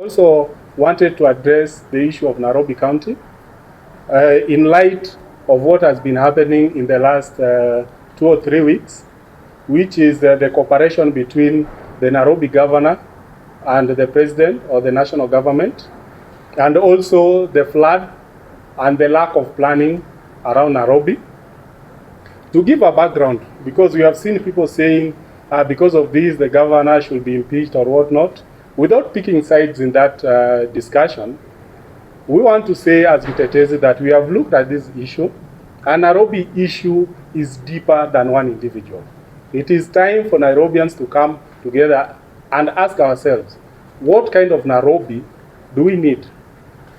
Also wanted to address the issue of Nairobi County in light of what has been happening in the last 2 or 3 weeks, which is the cooperation between the Nairobi governor and the president or the national government, and also the flood and the lack of planning around Nairobi. To give a background, because we have seen people saying because of this the governor should be impeached or whatnot, without picking sides in that discussion, we want to say as Mtetezi that we have looked at this issue, and Nairobi issue is deeper than one individual. It is time for Nairobians to come together and ask ourselves, what kind of Nairobi do we need?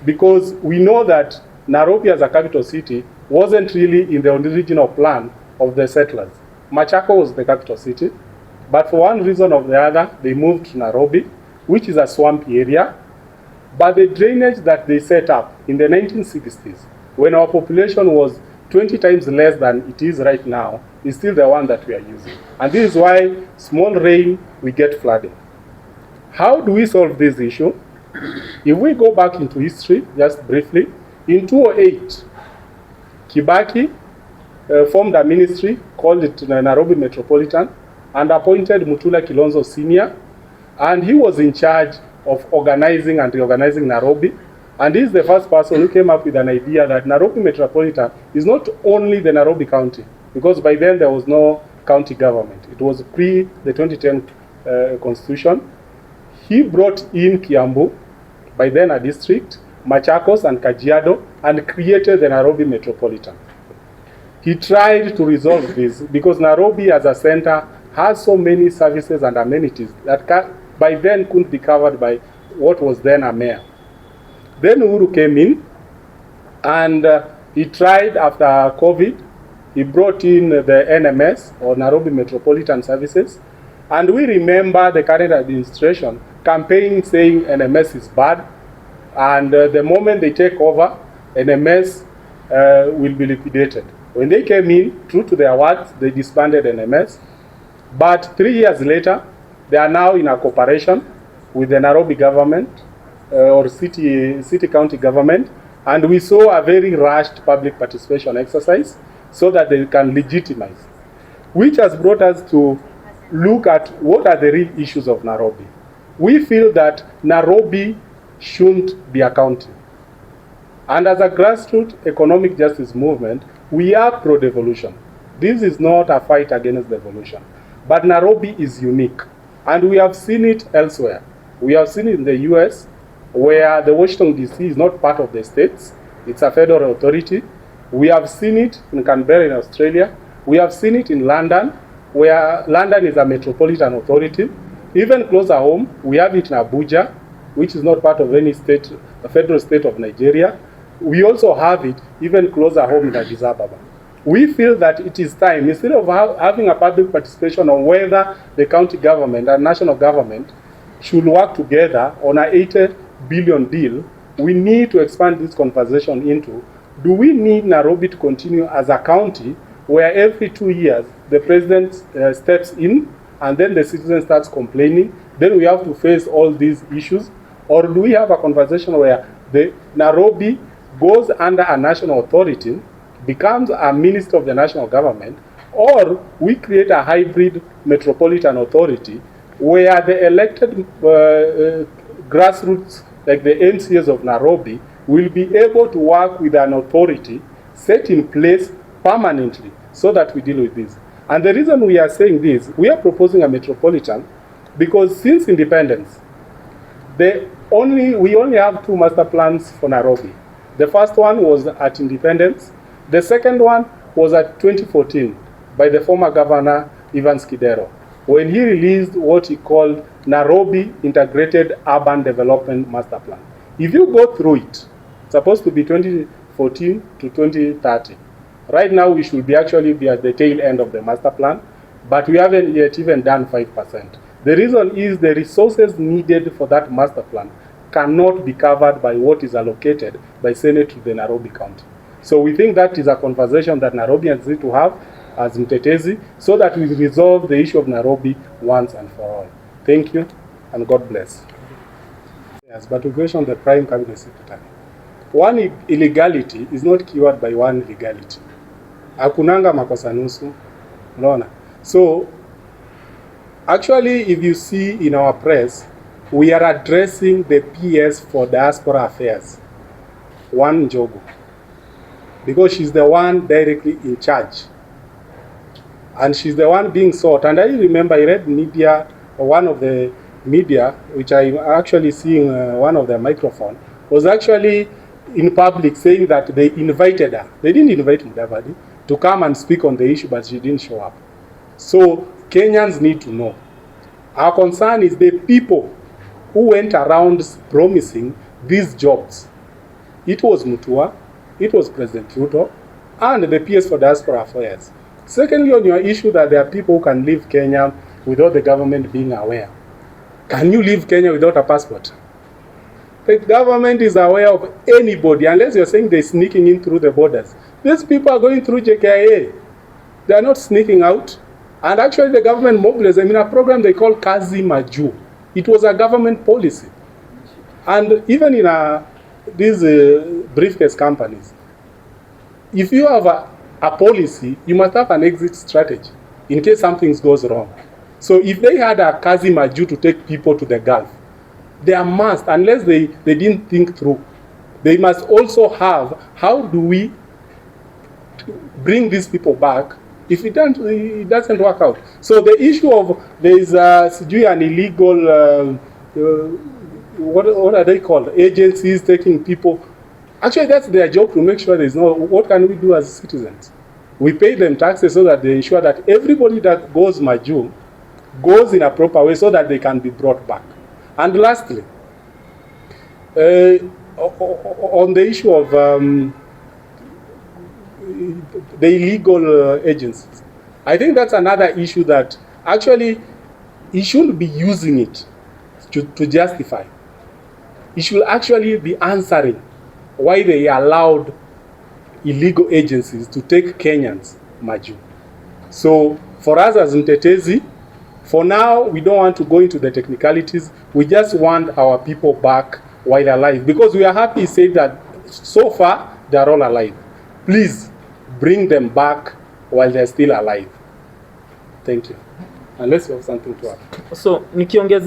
Because we know that Nairobi as a capital city wasn't really in the original plan of the settlers. Machako was the capital city, but for one reason or the other, they moved to Nairobi, which is a swampy area. But the drainage that they set up in the 1960s, when our population was 20 times less than it is right now, is still the one that we are using. And this is why small rain, we get flooding. How do we solve this issue? If we go back into history, just briefly, in 2008, Kibaki formed a ministry, called it Nairobi Metropolitan, and appointed Mutula Kilonzo Sr., and he was in charge of organizing and reorganizing Nairobi. And he's the first person who came up with an idea that Nairobi Metropolitan is not only the Nairobi County, because by then there was no county government. It was pre the 2010 Constitution. He brought in Kiambu, by then a district, Machakos and Kajiado, and created the Nairobi Metropolitan. He tried to resolve this because Nairobi as a center has so many services and amenities that by then couldn't be covered by what was then a mayor. Then Uhuru came in, and he tried after COVID. He brought in the NMS, or Nairobi Metropolitan Services, and we remember the current administration campaigning saying NMS is bad, and the moment they take over, NMS will be liquidated. When they came in, true to their words, they disbanded NMS. But 3 years later, they are now in a cooperation with the Nairobi government or city-county government, and we saw a very rushed public participation exercise so that they can legitimize, which has brought us to look at what are the real issues of Nairobi. We feel that Nairobi shouldn't be a county. And as a grassroots economic justice movement, we are pro-devolution. This is not a fight against devolution. But Nairobi is unique. And we have seen it elsewhere. We have seen it in the US, where the Washington DC is not part of the states. It's a federal authority. We have seen it in Canberra in Australia. We have seen it in London, where London is a metropolitan authority. Even closer home, we have it in Abuja, which is not part of any state, a federal state of Nigeria. We also have it even closer home in Addis Ababa. We feel that it is time, instead of having a public participation on whether the county government and national government should work together on an 80 billion deal, we need to expand this conversation into, do we need Nairobi to continue as a county where every 2 years the president steps in and then the citizen starts complaining, then we have to face all these issues? Or do we have a conversation where the Nairobi goes under a national authority, becomes a minister of the national government, or we create a hybrid metropolitan authority where the elected grassroots, like the MCAs of Nairobi, will be able to work with an authority set in place permanently so that we deal with this. And the reason we are saying this, we are proposing a metropolitan because since independence, we only have 2 master plans for Nairobi. The first one was at independence. The second one was at 2014 by the former governor, Evans Kidero, when he released what he called Nairobi Integrated Urban Development Master Plan. If you go through it, it's supposed to be 2014 to 2030. Right now, we should be actually at the tail end of the master plan, but we haven't yet even done 5%. The reason is the resources needed for that master plan cannot be covered by what is allocated by Senate to the Nairobi County. So we think that is a conversation that Nairobians need to have as Mtetezi so that we resolve the issue of Nairobi once and for all. Thank you, and God bless. Yes, but we question the Prime Cabinet Secretary. One illegality is not cured by one legality. Hakunanga makosa nusu, unaona? So, actually, if you see in our press, we are addressing the PS for Diaspora Affairs, one Njogu, because she's the one directly in charge. And she's the one being sought. And I remember I read media, one of the media, which I'm actually seeing one of the microphone, was actually in public saying that they invited her. They didn't invite Mudavadi to come and speak on the issue, but she didn't show up. So Kenyans need to know. Our concern is the people who went around promising these jobs. It was Mutua, it was President Ruto, and the PS for Diaspora Affairs. Secondly, on your issue that there are people who can leave Kenya without the government being aware. Can you leave Kenya without a passport? The government is aware of anybody, unless you're saying they're sneaking in through the borders. These people are going through JKIA. They are not sneaking out. And actually the government mobilized them in a program they call Kazi Maju. It was a government policy. And even in these briefcase companies, if you have a policy, you must have an exit strategy in case something goes wrong. So if they had a Kazi Maju to take people to the Gulf, they must, unless they didn't think through, they must also have, how do we bring these people back if it doesn't work out? So the issue of there is an illegal, what are they called? Agencies taking people. Actually, that's their job to make sure there's no, what can we do as citizens? We pay them taxes so that they ensure that everybody that goes Maju goes in a proper way so that they can be brought back. And lastly, on the issue of the illegal agencies, I think that's another issue that actually he shouldn't be using it to justify. He should actually be answering why they allowed illegal agencies to take Kenyans Maju. So for us as Mtetezi, for now, we don't want to go into the technicalities. We just want our people back while alive, because we are happy to say that so far they are all alive. Please bring them back while they're still alive. Thank you. Unless you have something to add. So, nikiongeza